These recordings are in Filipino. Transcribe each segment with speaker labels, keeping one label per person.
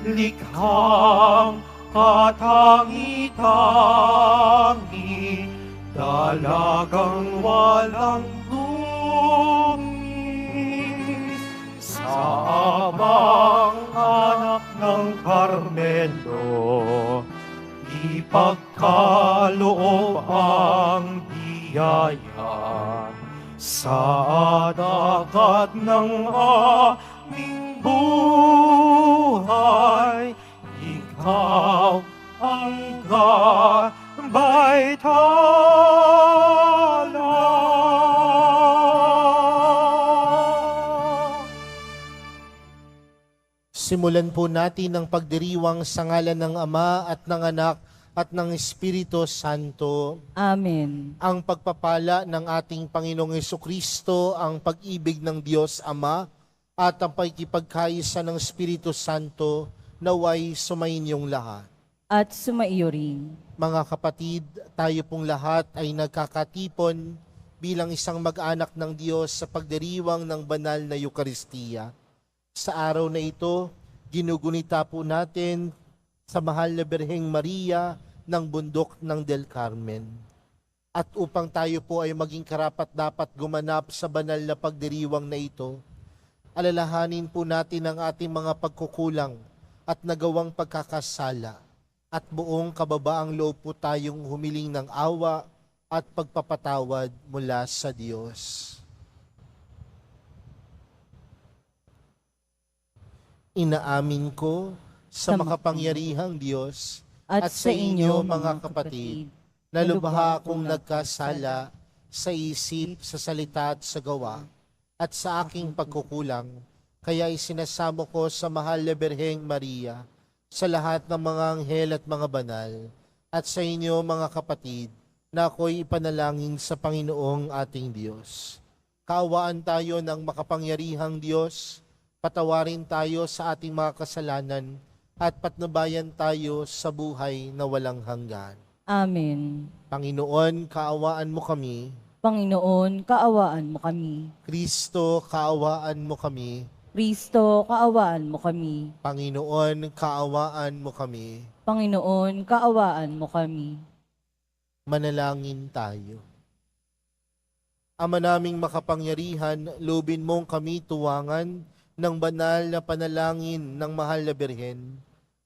Speaker 1: likhang katangi-tangi, dalagang walang dungis, sa amang anak ng Carmelo, ipagkaloob ang biyaya sa dagat ng aming buhay. Ikaw ang gabay tala.
Speaker 2: Simulan po natin ang pagdiriwang sa ngalan ng Ama at ng Anak at ng Espiritu Santo.
Speaker 3: Amen.
Speaker 2: Ang pagpapala ng ating Panginoong Jesucristo, ang pag-ibig ng Diyos Ama, at ang pagkipagkaisa ng Espiritu Santo, naway sumainyong lahat.
Speaker 3: At sumaiyo rin.
Speaker 2: Mga kapatid, tayo pong lahat ay nagkakatipon bilang isang mag-anak ng Diyos sa pagdiriwang ng banal na Eukaristiya. Sa araw na ito, ginugunita po natin sa mahal na Birheng Maria ng bundok ng Del Carmen. At upang tayo po ay maging karapat-dapat gumanap sa banal na pagdiriwang na ito, alalahanin po natin ang ating mga pagkukulang at nagawang pagkakasala, at buong kababaang loob po tayong humiling ng awa at pagpapatawad mula sa Diyos. Inaamin ko sa makapangyarihang Diyos at sa inyo mga kapatid, na lubha akong nagkasala sa isip, sa salita at sa gawa, at sa aking pagkukulang, kaya isinasamo ko sa mahal na Birheng Maria, sa lahat ng mga anghel at mga banal, at sa inyo mga kapatid, na ako'y ipanalangin sa Panginoong ating Diyos. Kaawaan tayo ng makapangyarihang Diyos, patawarin tayo sa ating mga kasalanan, at patnubayan tayo sa buhay na walang hanggan.
Speaker 3: Amen.
Speaker 2: Panginoon, kaawaan mo kami.
Speaker 3: Panginoon, kaawaan mo kami.
Speaker 2: Kristo, kaawaan mo kami.
Speaker 3: Kristo, kaawaan mo kami.
Speaker 2: Panginoon, kaawaan mo kami.
Speaker 3: Panginoon, kaawaan mo kami.
Speaker 2: Manalangin tayo. Ama naming makapangyarihan, loobin mong kami tuwangan ng banal na panalangin ng mahal na Birhen.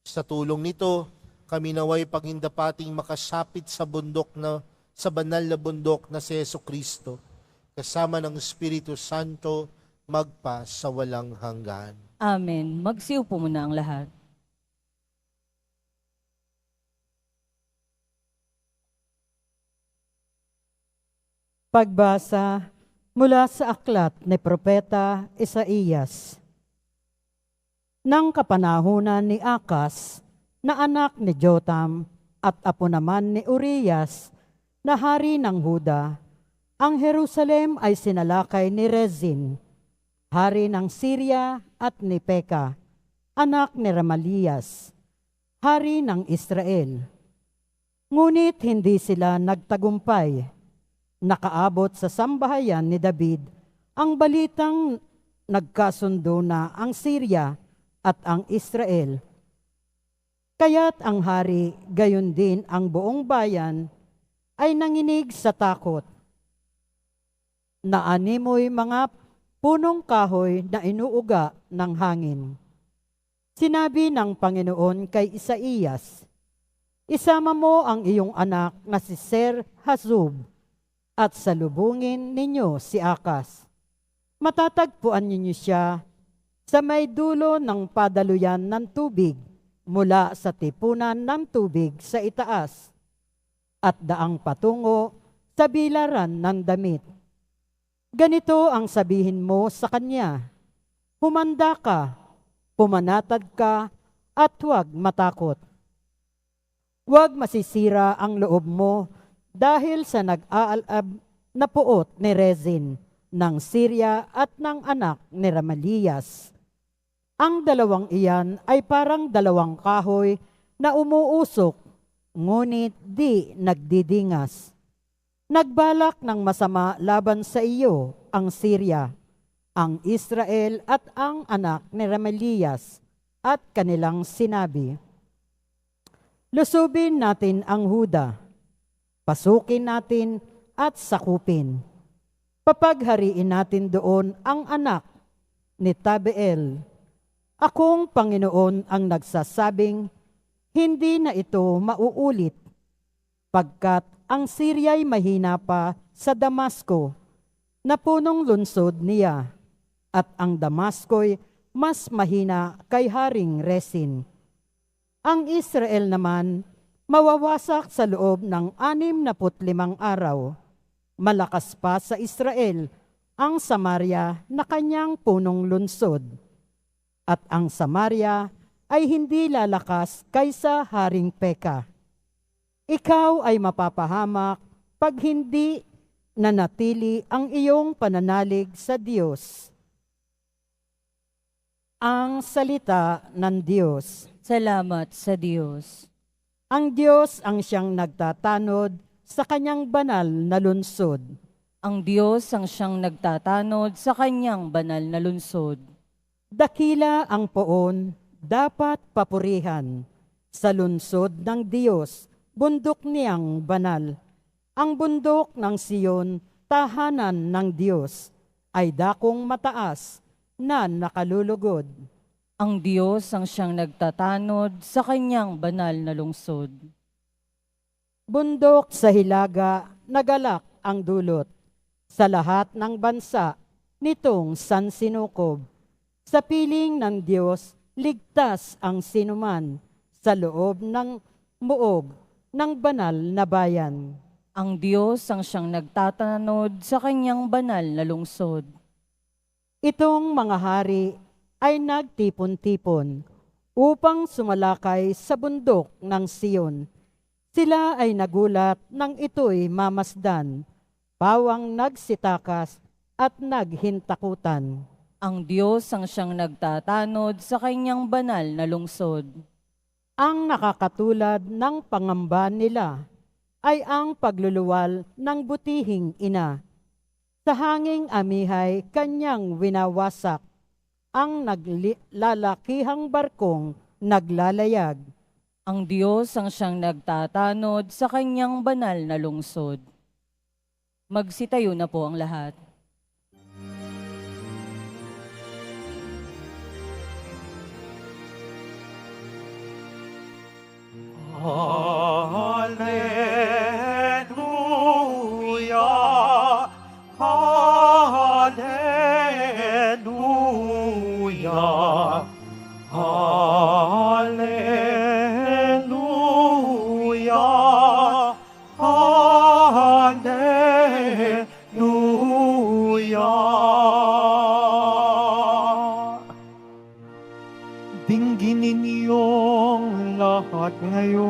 Speaker 2: Sa tulong nito, kami naway pagindapating makasapit sa banal na bundok na si Jesucristo, kasama ng Espiritu Santo, magpa sa walang hanggan.
Speaker 3: Amen. Magsiupo muna ang lahat.
Speaker 4: Pagbasa mula sa aklat ni Propeta Isaías. Nang kapanahunan ni Akas, na anak ni Jotam, at apo naman ni Urias, na hari ng Huda, ang Jerusalem ay sinalakay ni Rezin, hari ng Syria, at ni Peka, anak ni Ramalias, hari ng Israel. Ngunit hindi sila nagtagumpay. Nakaabot sa sambahayan ni David ang balitang nagkasundo na ang Syria at ang Israel. Kaya't ang hari, gayon din ang buong bayan, ay nanginig sa takot. Naanimoy mga punong kahoy na inuuga ng hangin. Sinabi ng Panginoon kay Isaías, "Isama mo ang iyong anak na si Ser-Hazub, at salubungin ninyo si Akas. Matatagpuan ninyo siya sa may dulo ng padaluyan ng tubig mula sa tipunan ng tubig sa itaas, at daang patungo sa bilaran ng damit. Ganito ang sabihin mo sa kanya, humanda ka, pumanatag ka, at huwag matakot. Huwag masisira ang loob mo dahil sa nag-aalab na puot ni Rezin ng Syria at ng anak ni Ramalias. Ang dalawang iyan ay parang dalawang kahoy na umuusok, ngunit di nagdidingas. Nagbalak ng masama laban sa iyo ang Syria, ang Israel at ang anak ni Ramalias, at kanilang sinabi, "Lusubin natin ang Huda, pasukin natin at sakupin. Papaghariin natin doon ang anak ni Tabeel. Akong Panginoon ang nagsasabing, hindi na ito mauulit, pagkat ang Sirya'y mahina pa sa Damasco, na punong lungsod niya, at ang Damasco'y mas mahina kay Haring Resin. Ang Israel naman mawawasak sa loob ng 65 araw. Malakas pa sa Israel ang Samaria na kanyang punong lungsod. At ang Samaria ay hindi lalakas kaysa Haring Peka. Ikaw ay mapapahamak pag hindi nanatili ang iyong pananalig sa Diyos." Ang salita ng Diyos.
Speaker 3: Salamat sa Diyos.
Speaker 4: Ang Diyos ang siyang nagtatanod sa kanyang banal na lungsod.
Speaker 3: Ang Diyos ang siyang nagtatanod sa kanyang banal na lungsod.
Speaker 4: Dakila ang poon, dapat papurihan. Sa lungsod ng Diyos, bundok niyang banal. Ang bundok ng Siyon, tahanan ng Diyos, ay dakong mataas na nakalulugod.
Speaker 3: Ang Diyos ang siyang nagtatanod sa kanyang banal na lungsod.
Speaker 4: Bundok sa hilaga, nagalak ang dulot. Sa lahat ng bansa, nitong sansinukob. Sa piling ng Diyos, ligtas ang sinuman sa loob ng muog ng banal na bayan.
Speaker 3: Ang Diyos ang siyang nagtatanod sa kanyang banal na lungsod.
Speaker 4: Itong mga hari ay nagtipon-tipon upang sumalakay sa bundok ng Siyon. Sila ay nagulat nang ito'y mamasdan, pawang nagsitakas at naghintakutan.
Speaker 3: Ang Diyos ang siyang nagtatanod sa kanyang banal na lungsod.
Speaker 4: Ang nakakatulad ng pangamba nila ay ang pagluluwal ng butihing ina. Sa hanging amihay kanyang winawasak, ang naglalakihang barkong naglalayag.
Speaker 3: Ang Diyos ang siyang nagtatanod sa kanyang banal na lungsod. Magsitayo na po ang lahat.
Speaker 1: Hallelujah, Hallelujah, Hallelujah, Hallelujah. Dinggin ninyong lahat ngayon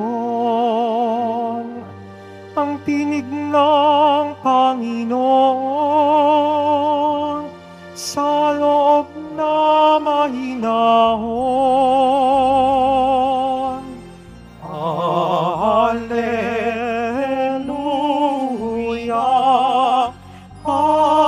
Speaker 1: ang tinig ng Panginoon sa loob na mahinahon. Hallelujah, Hallelujah,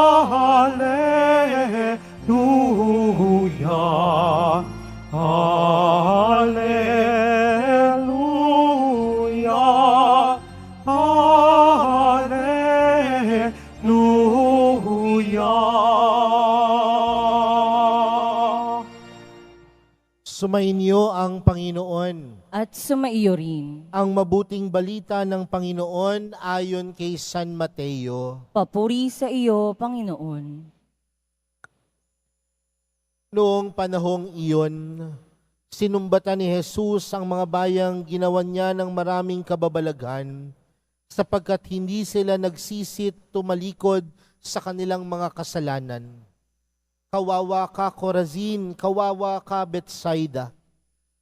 Speaker 1: Hallelujah, Hallelujah.
Speaker 2: Sumainyo ang Panginoon.
Speaker 3: At sumaiyo rin.
Speaker 2: Ang mabuting balita ng Panginoon ayon kay San Mateo.
Speaker 3: Papuri sa iyo, Panginoon.
Speaker 2: Noong panahong iyon, sinumbatan ni Jesus ang mga bayang ginawan niya ng maraming kababalaghan, sapagkat hindi sila nagsisit tumalikod sa kanilang mga kasalanan. Kawawa ka, Corazin, kawawa ka, Bethsaida,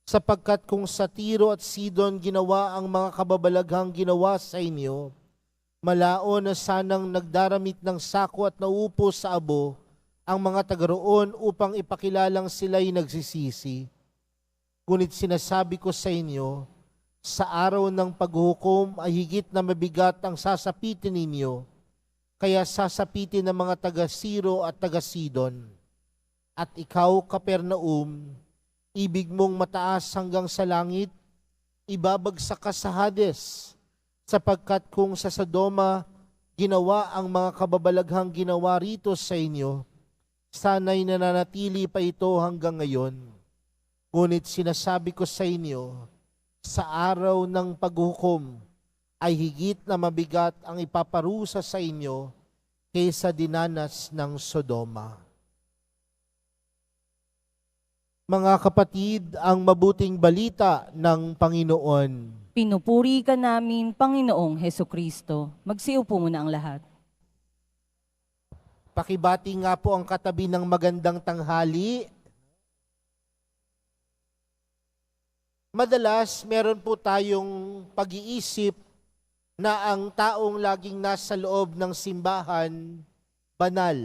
Speaker 2: sapagkat kung sa Tiro at Sidon ginawa ang mga kababalaghang ginawa sa inyo, malao na sanang nagdaramit ng sako at naupo sa abo ang mga taga-roon upang ipakilalang sila'y nagsisisi. Ngunit sinasabi ko sa inyo, sa araw ng paghuhukom ay higit na mabigat ang sasapitin ninyo, kaya sasapitin ng mga taga-Siro at taga-Sidon. At ikaw, Capernaum, ibig mong mataas hanggang sa langit, ibabagsak ka sa Hades, sapagkat kung sa Sodoma ginawa ang mga kababalaghang ginawa rito sa inyo, sana'y nananatili pa ito hanggang ngayon. Ngunit sinasabi ko sa inyo, sa araw ng paghukom ay higit na mabigat ang ipaparusa sa inyo kaysa dinanas ng Sodoma. Mga kapatid, ang mabuting balita ng Panginoon.
Speaker 3: Pinupuri ka namin, Panginoong Hesukristo. Magsiupo muna ang lahat.
Speaker 2: Pakibati nga po ang katabi ng magandang tanghali. Madalas, meron po tayong pag-iisip na ang taong laging nasa loob ng simbahan, banal.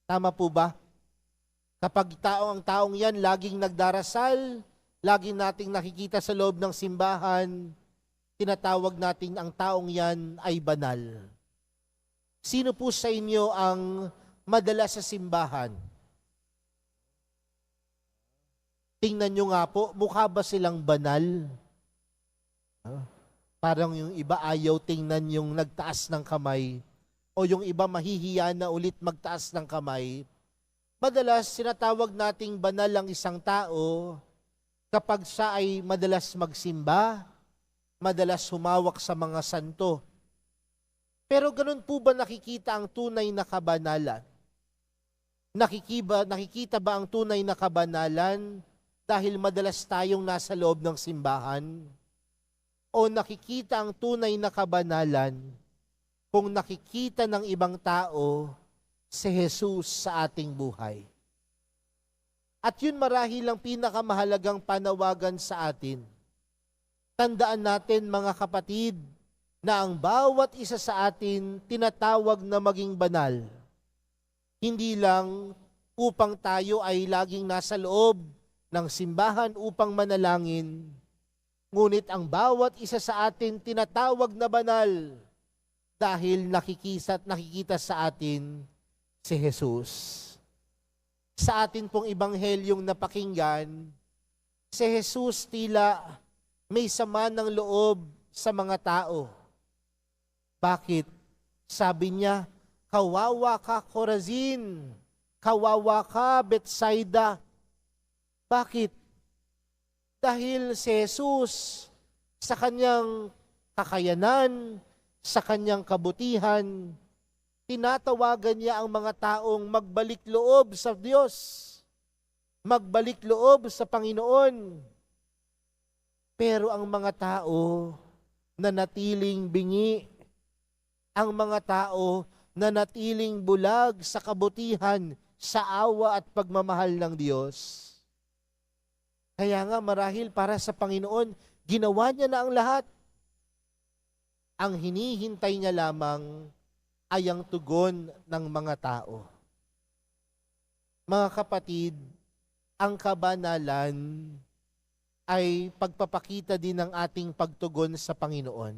Speaker 2: Tama po ba? Kapag ang taong yan laging nagdarasal, laging nating nakikita sa loob ng simbahan, tinatawag natin ang taong yan ay banal. Sino po sa inyo ang madalas sa simbahan? Tingnan nyo nga po, mukha ba silang banal? Parang yung iba ayaw tingnan yung nagtaas ng kamay, o yung iba mahihiya na ulit magtaas ng kamay. Madalas, sinatawag nating banal ang isang tao kapag siya ay madalas magsimba, madalas humawak sa mga santo. Pero ganun po ba nakikita ang tunay na kabanalan? Nakikita ba ang tunay na kabanalan dahil madalas tayong nasa loob ng simbahan? O nakikita ang tunay na kabanalan kung nakikita ng ibang tao si Jesus sa ating buhay? At yun marahil ang pinakamahalagang panawagan sa atin. Tandaan natin mga kapatid na ang bawat isa sa atin tinatawag na maging banal. Hindi lang upang tayo ay laging nasa loob ng simbahan upang manalangin, ngunit ang bawat isa sa atin tinatawag na banal dahil nakikita sa atin si Jesus. Sa atin pong ibanghelyong napakinggan, si Jesus tila may sama ng loob sa mga tao. Bakit? Sabi niya, kawawa ka Corazin, kawawa ka Bethsaida. Bakit? Dahil si Jesus sa kanyang kakayanan, sa kanyang kabutihan, tinatawagan niya ang mga taong magbalik loob sa Diyos, magbalik loob sa Panginoon. Pero ang mga tao na natiling bingi, ang mga tao na natiling bulag sa kabutihan, sa awa at pagmamahal ng Diyos. Kaya nga marahil para sa Panginoon, ginawa niya na ang lahat. Ang hinihintay niya lamang ay ang tugon ng mga tao. Mga kapatid, ang kabanalan ay pagpapakita din ng ating pagtugon sa Panginoon.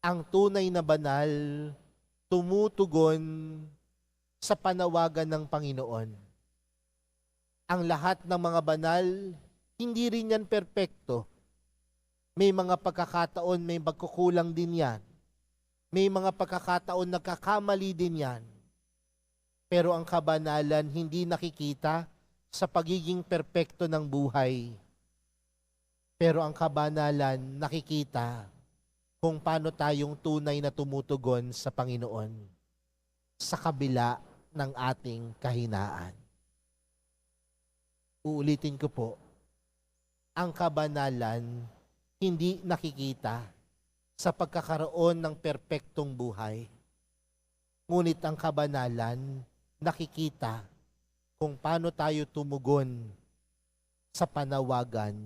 Speaker 2: Ang tunay na banal, tumutugon sa panawagan ng Panginoon. Ang lahat ng mga banal, hindi rin yan perpekto. May mga pagkakataon, may pagkukulang din yan. May mga pagkakataon nagkakamali din yan. Pero ang kabanalan hindi nakikita sa pagiging perpekto ng buhay. Pero ang kabanalan nakikita kung paano tayong tunay na tumutugon sa Panginoon sa kabila ng ating kahinaan. Uulitin ko po, ang kabanalan hindi nakikita sa pagkakaroon ng perpektong buhay. Ngunit ang kabanalan, nakikita kung paano tayo tumugon sa panawagan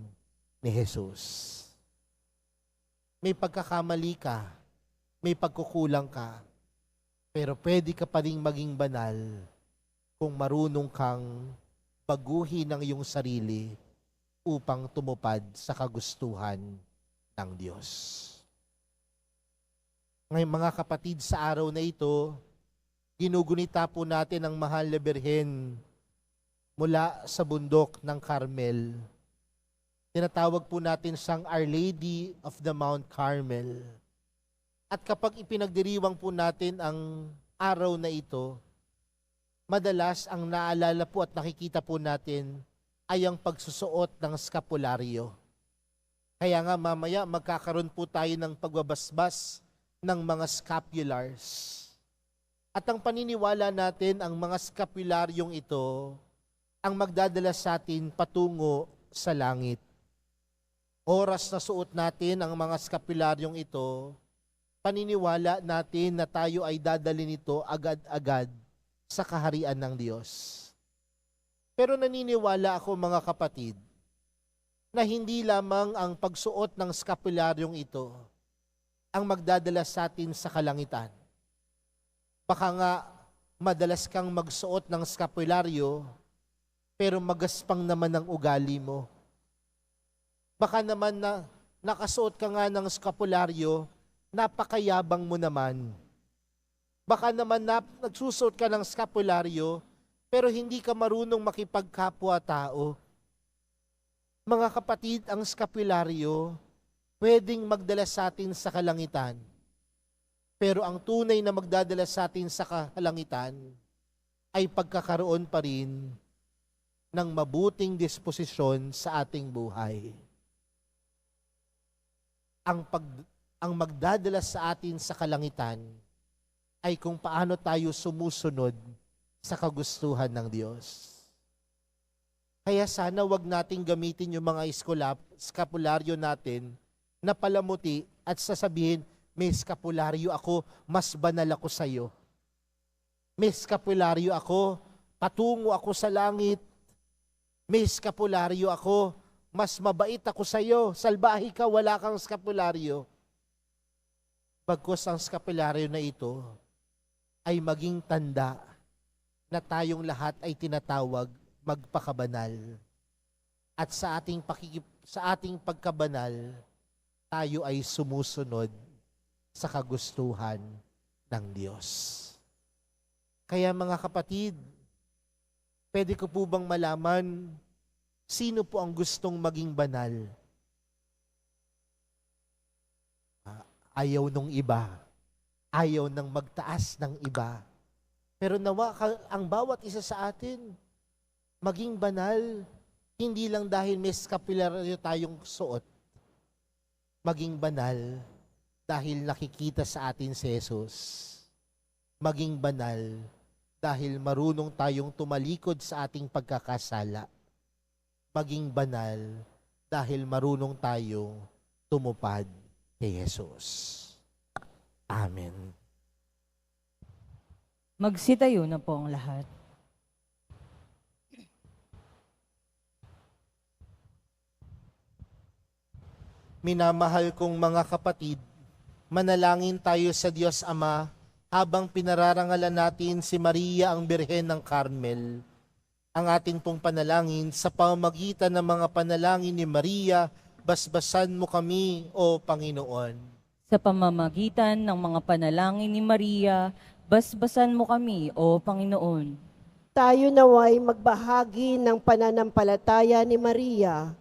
Speaker 2: ni Jesus. May pagkakamali ka, may pagkukulang ka, pero pwede ka pa rin maging banal kung marunong kang baguhin ang iyong sarili upang tumupad sa kagustuhan ng Diyos. Ngayon mga kapatid, sa araw na ito, ginugunita po natin ang mahal na Birhen mula sa bundok ng Carmel. Tinatawag po natin siyang Our Lady of the Mount Carmel. At kapag ipinagdiriwang po natin ang araw na ito, madalas ang naalala po at nakikita po natin ay ang pagsusuot ng skapularyo. Kaya nga mamaya magkakaroon po tayo ng pagbabasbas ng mga scapulars. At ang paniniwala natin, ang mga scapularyong ito ang magdadala sa atin patungo sa langit. Oras na suot natin ang mga skapularyong ito, paniniwala natin na tayo ay dadalhin ito agad-agad sa kaharian ng Diyos. Pero naniniwala ako mga kapatid, na hindi lamang ang pagsuot ng skapularyong ito ang magdadala sa atin sa kalangitan. Baka nga madalas kang magsuot ng skapularyo, pero magaspang naman ang ugali mo. Baka naman na nakasuot ka nga ng skapularyo, napakayabang mo naman. Baka naman nagsusuot ka ng skapularyo, pero hindi ka marunong makipagkapwa-tao. Mga kapatid, ang skapularyo pwedeng magdala sa atin sa kalangitan. Pero ang tunay na magdadala sa atin sa kalangitan ay pagkakaroon pa rin ng mabuting disposisyon sa ating buhay. Ang magdadala sa atin sa kalangitan ay kung paano tayo sumusunod sa kagustuhan ng Diyos. Kaya sana wag nating gamitin yung mga skapularyo natin na palamuti at sasabihin, may skapularyo ako, mas banal ako sa iyo. May skapularyo ako, patungo ako sa langit. May skapularyo ako, mas mabait ako sa iyo. Salbahi ka, wala kang skapularyo. Bagkus ang skapularyo na ito ay maging tanda na tayong lahat ay tinatawag magpakabanal. At sa ating pagkabanal, tayo ay sumusunod sa kagustuhan ng Diyos. Kaya mga kapatid, pwede ko po bang malaman sino po ang gustong maging banal? Ayaw nung iba. Ayaw nang magtaas ng iba. Pero nawa ang bawat isa sa atin maging banal, hindi lang dahil may skapularyo tayong suot. Maging banal dahil nakikita sa atin si Jesus. Maging banal dahil marunong tayong tumalikod sa ating pagkakasala. Maging banal dahil marunong tayong tumupad kay Jesus. Amen.
Speaker 3: Magsitayo na po ang lahat.
Speaker 2: Minamahal kong mga kapatid, manalangin tayo sa Diyos Ama habang pinararangalan natin si Maria ang Birhen ng Carmel. Ang ating pong panalangin sa pamamagitan ng mga panalangin ni Maria, basbasan mo kami, O Panginoon.
Speaker 3: Sa pamamagitan ng mga panalangin ni Maria, basbasan mo kami, O Panginoon.
Speaker 5: Tayo naway magbahagi ng pananampalataya ni Maria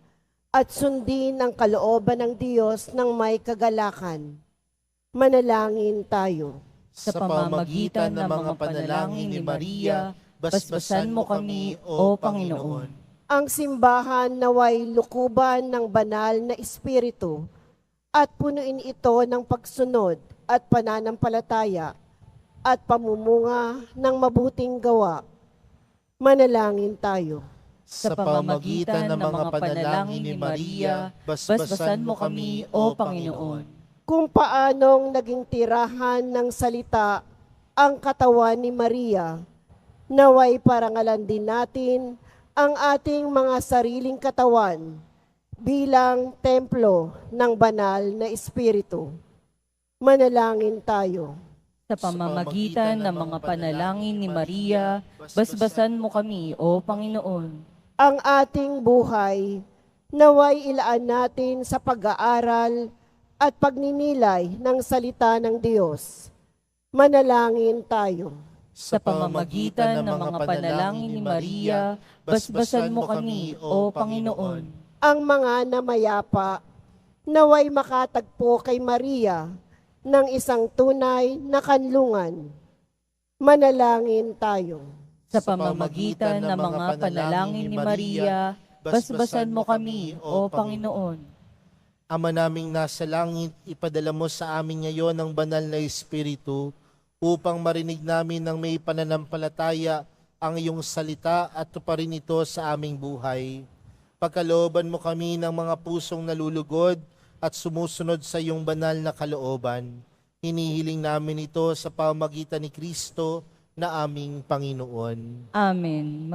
Speaker 5: at sundin ang kalooban ng Diyos ng may kagalakan. Manalangin tayo.
Speaker 3: Sa pamamagitan ng mga panalangin ni Maria, basbasan mo kami, O Panginoon.
Speaker 5: Ang simbahan naway lukuban ng banal na espiritu at punuin ito ng pagsunod at pananampalataya at pamumunga ng mabuting gawa. Manalangin tayo.
Speaker 3: Sa pamamagitan ng mga panalangin ni Maria, basbasan mo kami, O Panginoon.
Speaker 5: Kung paanong naging tirahan ng salita ang katawan ni Maria, naway parangalan din natin ang ating mga sariling katawan bilang templo ng banal na espiritu. Manalangin tayo.
Speaker 3: Sa pamamagitan ng mga panalangin ni Maria, basbasan mo kami, O Panginoon.
Speaker 5: Ang ating buhay, naway ilaan natin sa pag-aaral at pagninilay ng salita ng Diyos. Manalangin tayo.
Speaker 3: Sa pamamagitan ng mga panalangin ni Maria, basbasan mo kami, O Panginoon.
Speaker 5: Ang mga namayapa, naway makatagpo kay Maria ng isang tunay na kanlungan. Manalangin tayo.
Speaker 3: Sa pamamagitan ng mga panalangin ni Maria, basbasan mo kami, O Panginoon.
Speaker 2: Ama naming nasa langit, ipadala mo sa amin ngayon ang banal na Espiritu upang marinig namin ng may pananampalataya ang iyong salita at tuparin ito sa aming buhay. Pagkalooban mo kami ng mga pusong nalulugod at sumusunod sa iyong banal na kalooban. Hinihiling namin ito sa pamamagitan ni Kristo na aming Panginoon.
Speaker 3: Amen.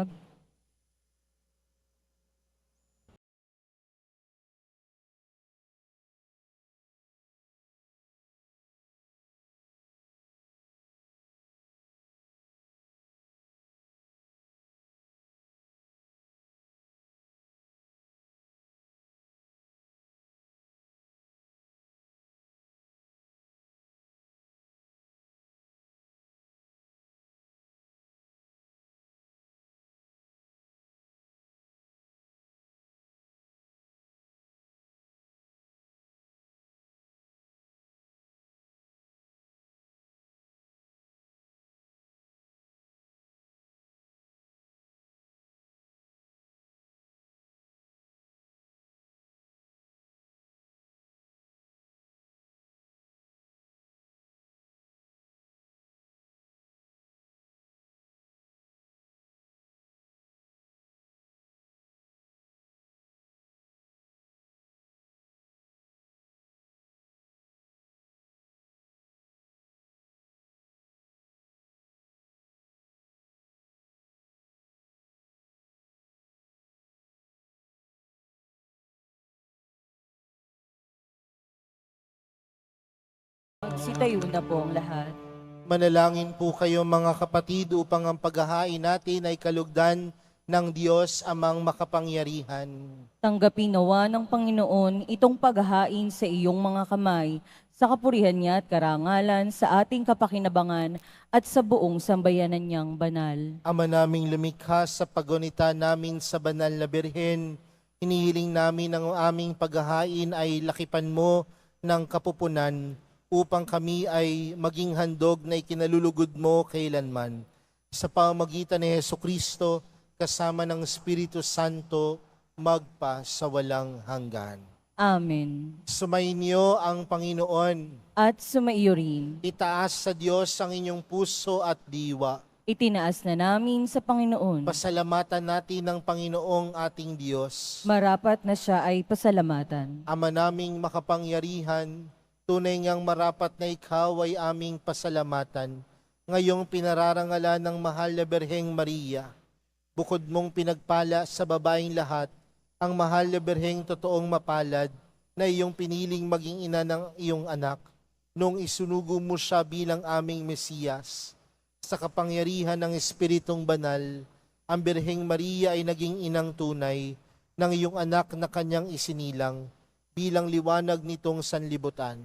Speaker 3: Magsitayo na po ang lahat.
Speaker 2: Manalangin po kayo mga kapatid upang ang paghahain natin ay kalugdan ng Diyos amang makapangyarihan.
Speaker 3: Tanggapin nawa ng Panginoon itong paghahain sa iyong mga kamay, sa kapurihan niya at karangalan, sa ating kapakinabangan at sa buong sambayanan niyang banal.
Speaker 2: Ama naming lumikha, sa pagunita namin sa banal na Birhen, hinihiling namin ang aming paghahain ay lakipan mo ng kapupunan upang kami ay maging handog na ikinalulugod mo kailanman. Sa pamamagitan ni Hesukristo, kasama ng Espiritu Santo, magpa sa walang hanggan.
Speaker 3: Amen.
Speaker 2: Sumainyo ang Panginoon.
Speaker 3: At sumaiyo rin.
Speaker 2: Itaas sa Diyos ang inyong puso at diwa.
Speaker 3: Itinaas na namin sa Panginoon.
Speaker 2: Pasalamatan natin ang Panginoong ating Diyos.
Speaker 3: Marapat na siya ay pasalamatan.
Speaker 2: Ama naming makapangyarihan, tunay ngang marapat na ikaw ay aming pasalamatan. Ngayong pinararangalan ng mahal na Birheng Maria, bukod mong pinagpala sa babaeng lahat, ang mahal na Birheng totoong mapalad na iyong piniling maging ina ng iyong anak, nung isunugo mo siya bilang aming Mesiyas. Sa kapangyarihan ng Espiritong Banal, ang Birheng Maria ay naging inang tunay ng iyong anak na kanyang isinilang bilang liwanag nitong sanlibutan.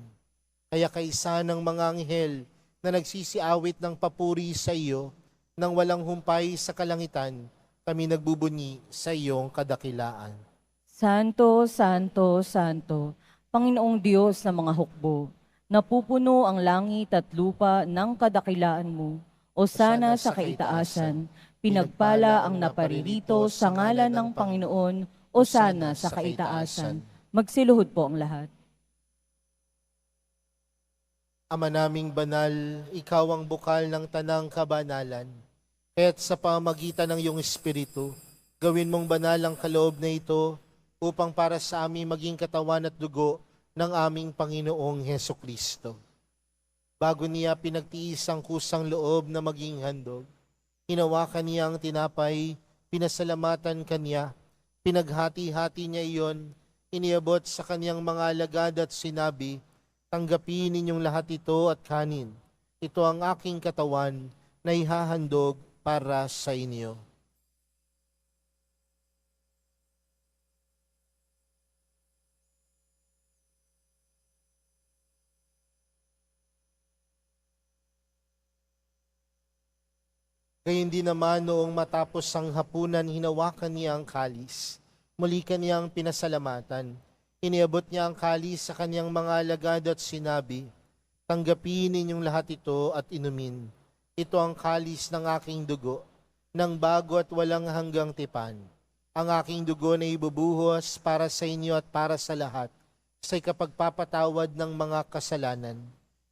Speaker 2: Kaya kaisa ng mga anghel na nagsisiawit ng papuri sa iyo, nang walang humpay sa kalangitan, kami nagbubunyi sa iyong kadakilaan.
Speaker 3: Santo, Santo, Santo, Panginoong Diyos ng mga hukbo, napupuno ang langit at lupa ng kadakilaan mo. O sana sa kaitaasan, pinagpala ang naparirito sa ngalan ng Panginoon, o sana sa kaitaasan. Magsiluhod po ang lahat.
Speaker 2: Ama naming banal, ikaw ang bukal ng tanang kabanalan. Kaya't sa pamamagitan ng iyong Espiritu, gawin mong banal ang kaloob na ito upang para sa amin maging katawan at dugo ng aming Panginoong Hesukristo. Bago niya pinagtiis ang kusang loob na maging handog, hinawakan niya ang tinapay, pinasalamatan kanya, pinaghati-hati niya iyon, iniabot sa kanyang mga alagad at sinabi, tanggapin ninyong lahat ito at kanin. Ito ang aking katawan na ihahandog para sa inyo. Gayun din naman noong matapos ang hapunan, hinawakan niya ang kalis. Muli kaniyang pinasalamatan. Iniabot niya ang kalis sa kaniyang mga alagad at sinabi, "Tanggapin ninyong lahat ito at inumin. Ito ang kalis ng aking dugo, ng bago at walang hanggang tipan. Ang aking dugo na ibubuhos para sa inyo at para sa lahat, sa ikapagpapatawad ng mga kasalanan.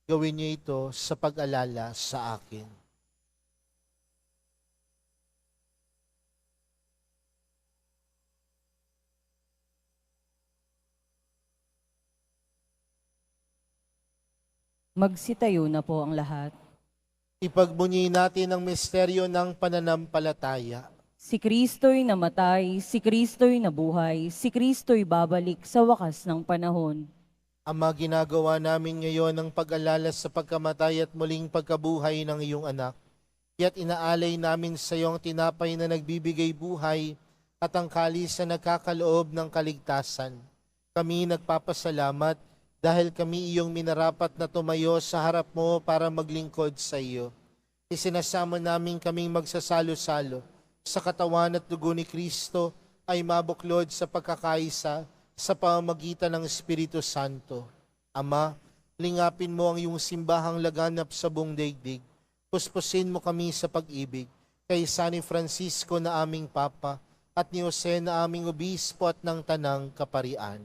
Speaker 2: Gawin niyo ito sa pag-alala sa akin."
Speaker 3: Magsitayo na po ang lahat.
Speaker 2: Ipagbunyi natin ang misteryo ng pananampalataya.
Speaker 3: Si Kristo'y namatay, si Kristo'y nabuhay, si Kristo'y babalik sa wakas ng panahon.
Speaker 2: Ama, ginagawa namin ngayon ang pag-alala sa pagkamatay at muling pagkabuhay ng iyong anak. Kaya't inaalay namin sa iyong tinapay na nagbibigay buhay at ang kalis na nagkakaloob ng kaligtasan. Kami nagpapasalamat dahil kami iyong minarapat na tumayo sa harap mo para maglingkod sa iyo. Isinasama namin kaming magsasalo-salo sa katawan at dugo ni Kristo ay mabuklod sa pagkakaisa sa pamamagitan ng Espiritu Santo. Ama, lingapin mo ang iyong simbahang laganap sa buong daigdig. Puspusin mo kami sa pag-ibig kay San Francisco na aming Papa at ni Jose na aming Obispo at ng Tanang Kaparian.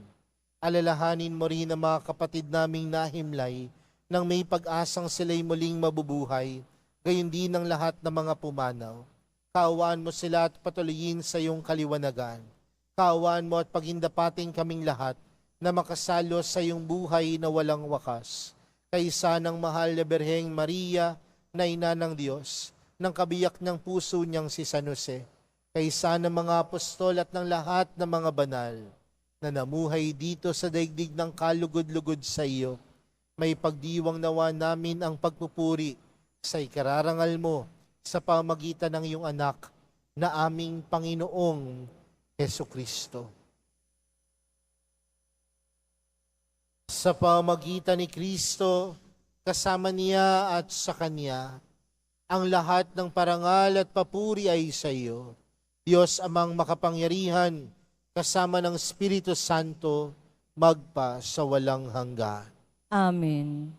Speaker 2: Alalahanin mo rin ang mga kapatid naming nahimlay nang may pag-asang sila'y muling mabubuhay, gayon din ang lahat ng mga pumanaw. Kaawaan mo sila at patuloyin sa iyong kaliwanagan. Kaawaan mo at pagindapating kaming lahat na makasalo sa iyong buhay na walang wakas. Kaysa ng mahal na Birheng Maria na ina ng Diyos, ng kabiyak ng puso niyang si San Jose, kaysa ng mga apostol at ng lahat ng mga banal, na namuhay dito sa daigdig ng kalugod-lugod sa iyo, may pagdiwang nawa namin ang pagpupuri sa ikararangal mo sa pamagitan ng iyong anak na aming Panginoong Hesukristo. Sa pamagitan ni Kristo, kasama niya at sa Kanya, ang lahat ng parangal at papuri ay sa iyo, Diyos amang makapangyarihan, kasama ng Espiritu Santo, magpa sa walang hanggan.
Speaker 3: Amen.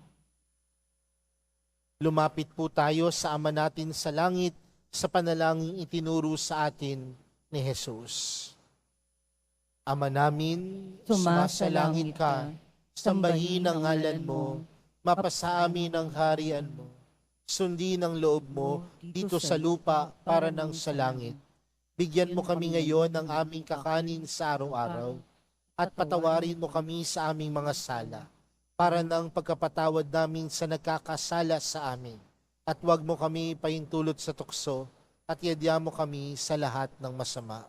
Speaker 2: Lumapit po tayo sa Ama natin sa langit sa panalangin itinuro sa atin ni Jesus. Ama namin, sumasalangit ka, sambahin ang ngalan mo, mapasa amin ang harian mo, sundin ang loob mo dito sa lupa para ng sa langit. Bigyan mo kami ngayon ng aming kakanin sa araw-araw at patawarin mo kami sa aming mga sala para ng pagkapatawad namin sa nagkakasala sa amin. At huwag mo kami paintulot sa tukso at iadya mo kami sa lahat ng masama.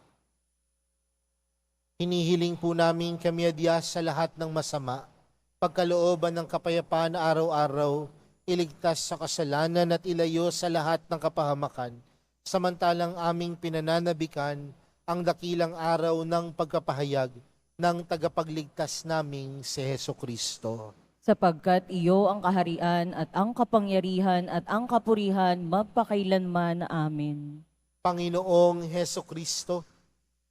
Speaker 2: Hinihiling po namin kami adya sa lahat ng masama, pagkalooban ng kapayapaan na araw-araw, iligtas sa kasalanan at ilayo sa lahat ng kapahamakan, samantalang aming pinananabikan ang dakilang araw ng pagkapahayag ng tagapagligtas naming si Hesukristo.
Speaker 3: Sapagkat iyo ang kaharian at ang kapangyarihan at ang kapurihan magpakailanman. Amen.
Speaker 2: Panginoong Hesukristo,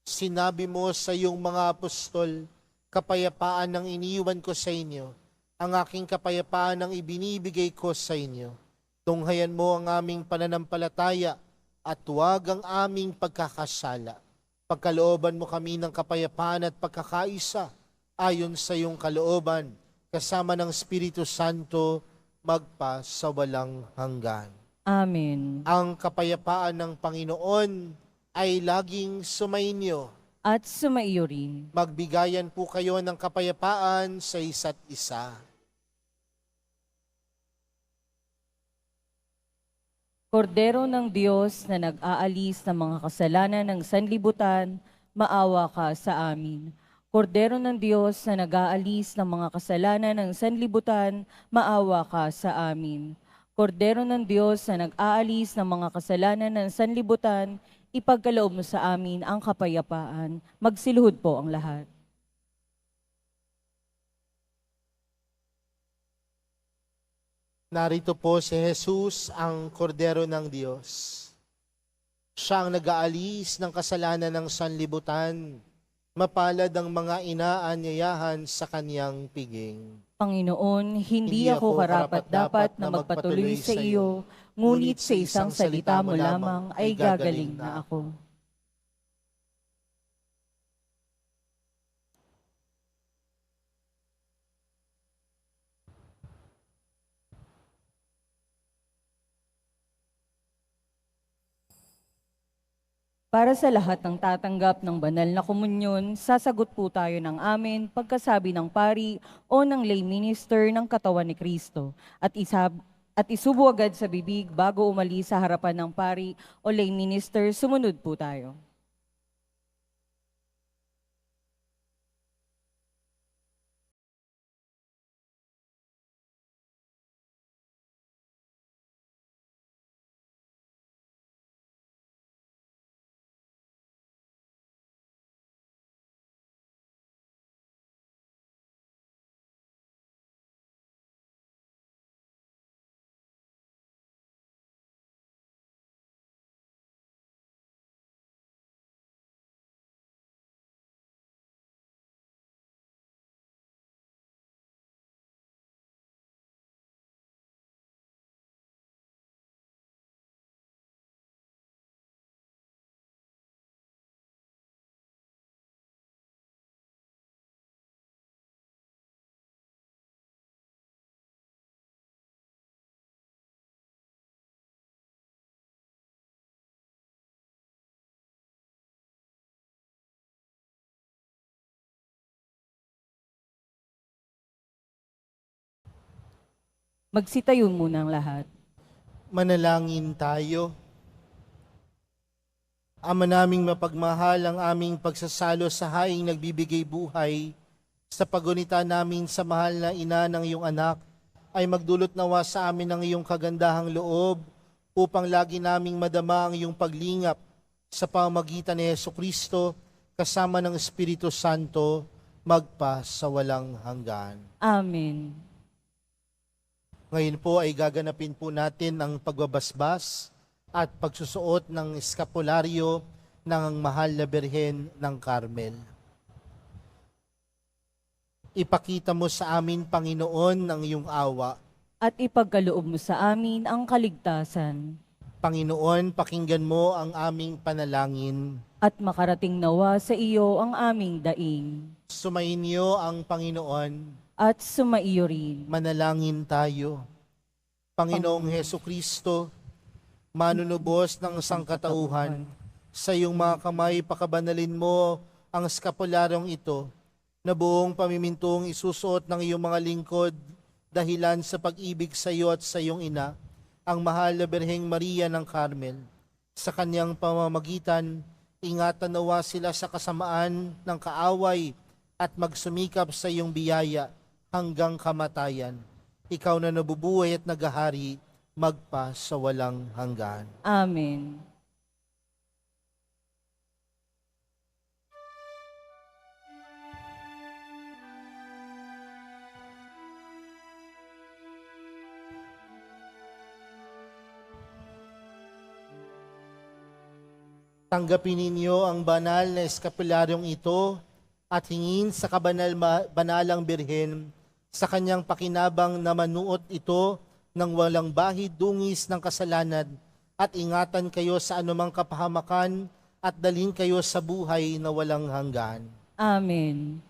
Speaker 2: sinabi mo sa iyong mga apostol, kapayapaan ang iniwan ko sa inyo, ang aking kapayapaan ang ibinibigay ko sa inyo. Tunghayan mo ang aming pananampalataya at huwag ang aming pagkakasala. Pagkalooban mo kami ng kapayapaan at pagkakaisa ayon sa iyong kalooban, kasama ng Espiritu Santo, magpa sa walang hanggan.
Speaker 3: Amen.
Speaker 2: Ang kapayapaan ng Panginoon ay laging sumainyo.
Speaker 3: At sumaiyo rin.
Speaker 2: Magbigayan po kayo ng kapayapaan sa isa't isa.
Speaker 3: Kordero ng Diyos na nag-aalis ng mga kasalanan ng sanlibutan, maawa ka sa amin. Kordero ng Diyos na nag-aalis ng mga kasalanan ng sanlibutan, maawa ka sa amin. Kordero ng Diyos na nag-aalis ng mga kasalanan ng sanlibutan, ipagkaloob mo sa amin ang kapayapaan. Magsiluhod po ang lahat.
Speaker 2: Narito po si Jesus, ang Kordero ng Diyos. Siya ang nag-aalis ng kasalanan ng sanlibutan. Mapalad ang mga inaanyayahan sa kanyang piging.
Speaker 3: Panginoon, hindi ako karapat-dapat na magpatuloy sa iyo, ngunit sa isang salita mo lamang ay gagaling na ako. Para sa lahat ng tatanggap ng banal na komunyon, sasagot po tayo ng amen pagkasabi ng pari o ng lay minister ng katawan ni Kristo at isubo agad sa bibig bago umalis sa harapan ng pari o lay minister. Sumunod po tayo. Magsitayo muna ang lahat.
Speaker 2: Manalangin tayo. Ama naming mapagmahal, ang aming pagsasalo sa haing nagbibigay buhay, sa pagunita namin sa mahal na ina ng iyong anak, ay magdulot nawa sa amin ng iyong kagandahang loob, upang lagi naming madama ang iyong paglingap sa pamamagitan ni Jesucristo, kasama ng Espiritu Santo, magpa sa walang hanggan.
Speaker 3: Amen.
Speaker 2: Ngayon po ay gaganapin po natin ang pagbabasbas at pagsusuot ng eskapularyo ng mahal na Birhen ng Carmel. Ipakita mo sa amin, Panginoon, ang iyong awa.
Speaker 3: At ipagkaloob mo sa amin ang kaligtasan.
Speaker 2: Panginoon, pakinggan mo ang aming panalangin.
Speaker 3: At makarating nawa sa iyo ang aming daing.
Speaker 2: Sumainyo ang Panginoon.
Speaker 3: At sumaiyo rin.
Speaker 2: Manalangin tayo. Panginoong Hesukristo, manunubos ng sangkatauhan, sa iyong mga kamay pakabanalin mo ang eskapularyong ito, na buong pamimintong isusuot ng iyong mga lingkod, dahilan sa pag-ibig sa iyo at sa iyong ina, ang mahal na Birheng Maria ng Carmel. Sa kanyang pamamagitan, ingatan nawa sila sa kasamaan ng kaaway at magsumikap sa iyong biyaya hanggang kamatayan. Ikaw na nabubuhay at nagahari, magpa sa walang hanggan.
Speaker 3: Amen.
Speaker 2: Tanggapin ninyo ang banal na eskapularyong ito at hingin sa banalang Birhen sa kanyang pakinabang na manuot ito ng walang bahid dungis ng kasalanan at ingatan kayo sa anumang kapahamakan at dalhin kayo sa buhay na walang hanggan.
Speaker 3: Amen.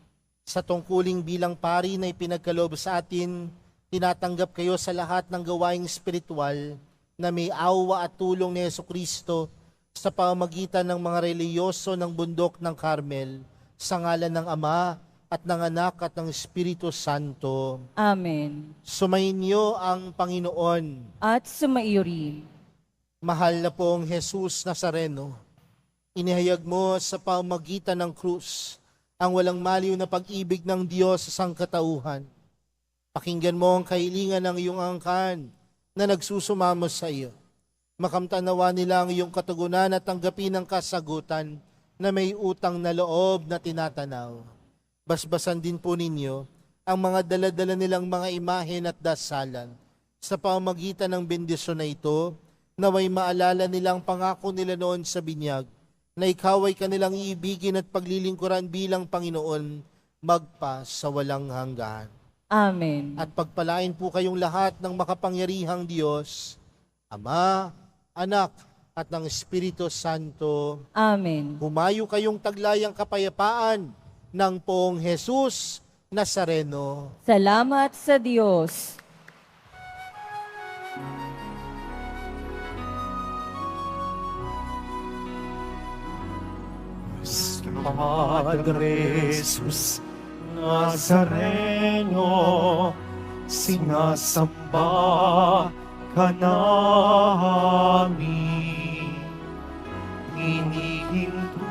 Speaker 2: Sa tungkuling bilang pari na ipinagkaloob sa atin, tinatanggap kayo sa lahat ng gawaing spiritual na may awa at tulong ni Jesucristo sa pamamagitan ng mga reliyoso ng bundok ng Carmel, sa ngalan ng Ama at ng Anak at ng Espiritu Santo.
Speaker 3: Amen.
Speaker 2: Sumainyo ang Panginoon.
Speaker 3: At sumaiyo rin.
Speaker 2: Mahal na pong Jesus Nazareno, inihayag mo sa pamamagitan ng krus ang walang maliw na pag-ibig ng Diyos sa sangkatauhan. Pakinggan mo ang kahilingan ng iyong angkan na nagsusumamo sa iyo. Makamtanawa nila ang iyong katugunan at tanggapin ang kasagutan na may utang na loob na tinatanaw. Basbasan din po ninyo ang mga dala-dala nilang mga imahen at dasalan sa pamamagitan ng bendisyon na ito, Naway maalala nilang pangako nila noon sa binyag, na ikaw ay kanilang iibigin at paglilingkuran bilang Panginoon, magpa sa walang hanggan.
Speaker 3: Amen.
Speaker 2: At pagpalain po kayong lahat ng makapangyarihang Diyos, Ama, Anak, at ng Espiritu Santo.
Speaker 3: Amen.
Speaker 2: Humayo kayong taglayang kapayapaan ng Poong Jesus Nazareno.
Speaker 3: Salamat sa Diyos.
Speaker 1: Padre Jesus Nazareno, sinasamba ka namin. Hinihinto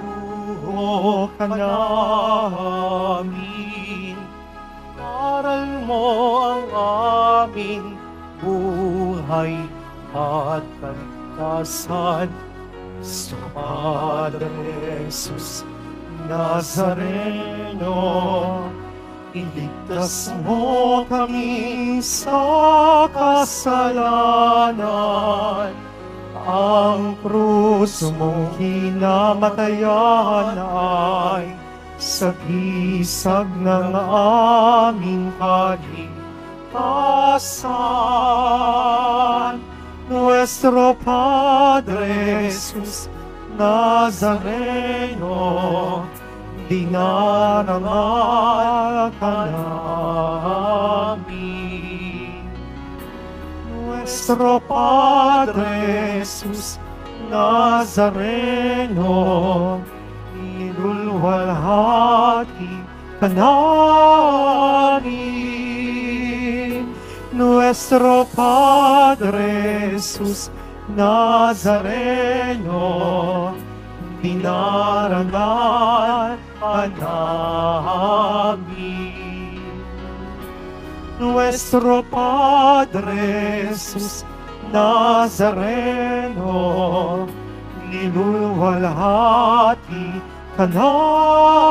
Speaker 1: ka namin. Aral mo ang aming buhay at kaligtasan. Sa Padre Jesus Nazareno, iligtas mo kami sa kasalanan. Ang krus mong hinamatayan ay sagisag ng aming kaligtasan. Nuestro Padre Jesus Nazareno, dinarangal ka namin. Nuestro Padre Jesus Nazareno, inulwalhati ka namin. Nuestro Padre Jesus Nazareno, dinarangal ka namin. Nuestro Padre Jesus Nazareno, nilulwalhati ka namin.